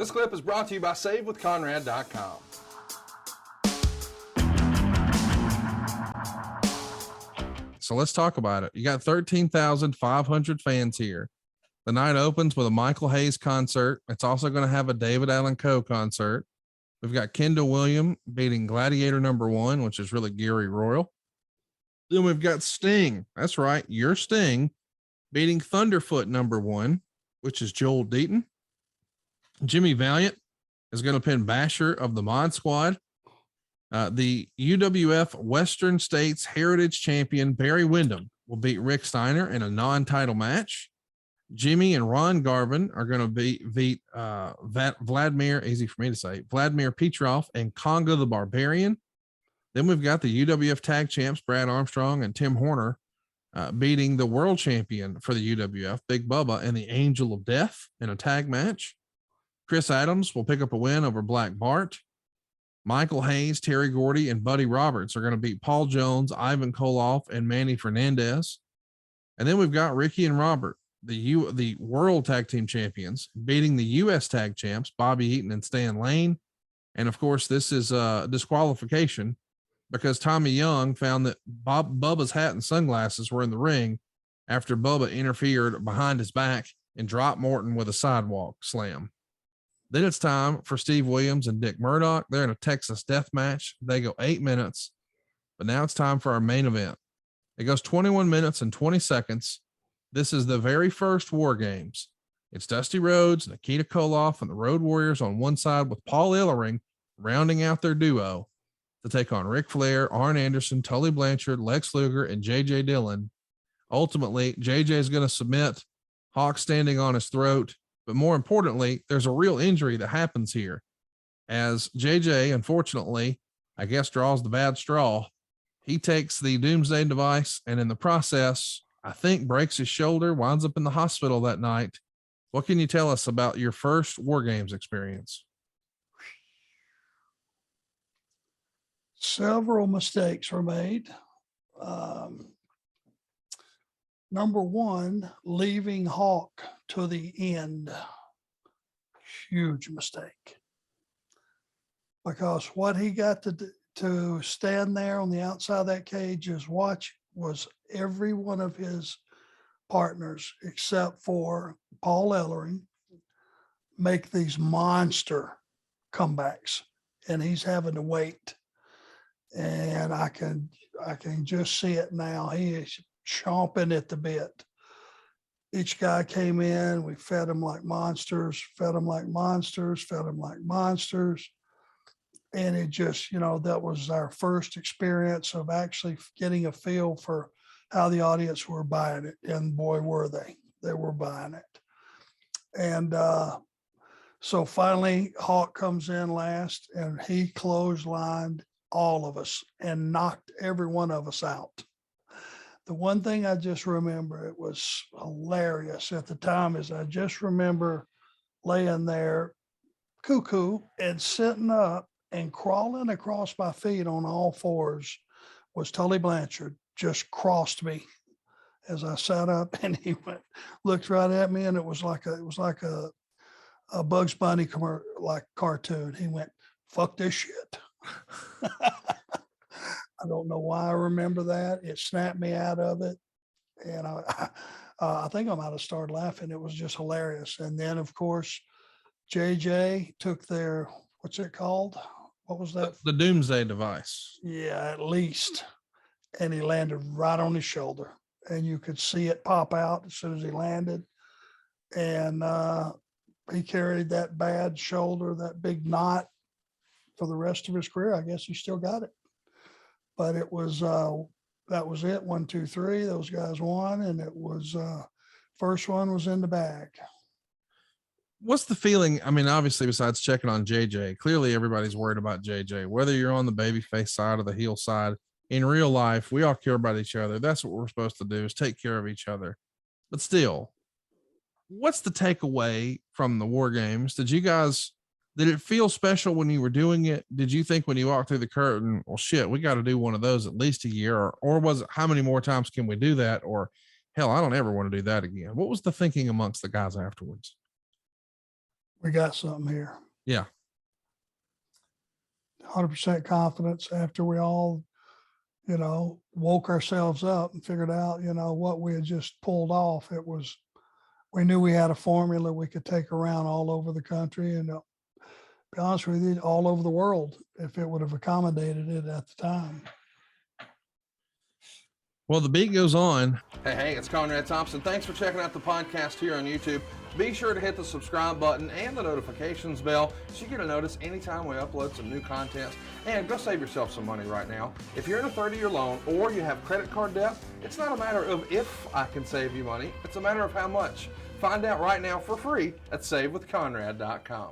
This clip is brought to you by SaveWithConrad.com. So let's talk about it. You got 13,500 fans here. The night opens with a Michael Hayes concert. It's also going to have a David Allan Coe concert. We've got Kendall Williams beating Gladiator #1, which is really Gary Royal. Then we've got Sting. That's right. Your Sting beating Thunderfoot #1, which is Joel Deaton. Jimmy Valiant is going to pin Basher of the Mod Squad. The UWF Western States Heritage Champion Barry Windham will beat Rick Steiner in a non-title match. Jimmy and Ron Garvin are going to beat Vladimir, easy for me to say, Vladimir Petrov and Conga the Barbarian. Then we've got the UWF Tag Champs, Brad Armstrong and Tim Horner, beating the world champion for the UWF, Big Bubba, and the Angel of Death in a tag match. Chris Adams will pick up a win over Black Bart. Michael Hayes, Terry Gordy, and Buddy Roberts are going to beat Paul Jones, Ivan Koloff, and Manny Fernandez. And then we've got Ricky and Robert, the World Tag Team Champions, beating the U.S. Tag Champs, Bobby Eaton and Stan Lane. And of course, this is a disqualification because Tommy Young found that Bubba's hat and sunglasses were in the ring after Bubba interfered behind his back and dropped Morton with a sidewalk slam. Then it's time for Steve Williams and Dick Murdoch. They're in a Texas death match. They go 8 minutes, but now it's time for our main event. It goes 21 minutes and 20 seconds. This is the very first War Games. It's Dusty Rhodes, Nikita Koloff, and the Road Warriors on one side with Paul Ellering rounding out their duo to take on Ric Flair, Arn Anderson, Tully Blanchard, Lex Luger, and J.J. Dillon. Ultimately, J.J. is going to submit, Hawk standing on his throat. But more importantly, there's a real injury that happens here as JJ, unfortunately, I guess draws the bad straw. He takes the Doomsday device and in the process, I think breaks his shoulder, winds up in the hospital that night. What can you tell us about your first War Games experience? Several mistakes were made. Number one, leaving Hawk to the end. Huge mistake. Because what he got to stand there on the outside of that cage is watch was every one of his partners, except for Paul Ellering, make these monster comebacks. And he's having to wait. And I can just see it now. He is chomping at the bit. Each guy came in, we fed them like monsters, fed them like monsters, fed them like monsters. And it just, that was our first experience of actually getting a feel for how the audience were buying it. And boy, were they. They were buying it. And so finally, Hawk comes in last and he clotheslined all of us and knocked every one of us out. The one thing I just remember, it was hilarious at the time, is I just remember laying there cuckoo and sitting up and crawling across my feet on all fours was Tully Blanchard. Just crossed me as I sat up and he looked right at me, and it was like a Bugs Bunny like cartoon. He went, "Fuck this shit." I don't know why I remember that. It snapped me out of it. And I think I might have started laughing. It was just hilarious. And then, of course, JJ took their, what's it called? What was that? The Doomsday device. Yeah, at least. And he landed right on his shoulder. And you could see it pop out as soon as he landed. And he carried that bad shoulder, that big knot, for the rest of his career. I guess he still got it. But it was, that was it. 1, 2, 3, those guys won. And it was, first one was in the bag. What's the feeling? I mean, obviously, besides checking on JJ, clearly everybody's worried about JJ, whether you're on the babyface side or the heel side. In real life, we all care about each other. That's what we're supposed to do, is take care of each other. But still, what's the takeaway from the War Games? Did it feel special when you were doing it? Did you think when you walked through the curtain, well, shit, we got to do one of those at least a year? Or was it, how many more times can we do that? Or hell, I don't ever want to do that again. What was the thinking amongst the guys afterwards? We got something here. Yeah. 100% confidence after we all, woke ourselves up and figured out, what we had just pulled off. We knew we had a formula we could take around all over the country and be honest with you, all over the world, if it would have accommodated it at the time. Well, the beat goes on. Hey, it's Conrad Thompson. Thanks for checking out the podcast here on YouTube. Be sure to hit the subscribe button and the notifications bell so you get a notice anytime we upload some new content. And go save yourself some money right now. If you're in a 30-year loan or you have credit card debt, it's not a matter of if I can save you money. It's a matter of how much. Find out right now for free at SaveWithConrad.com.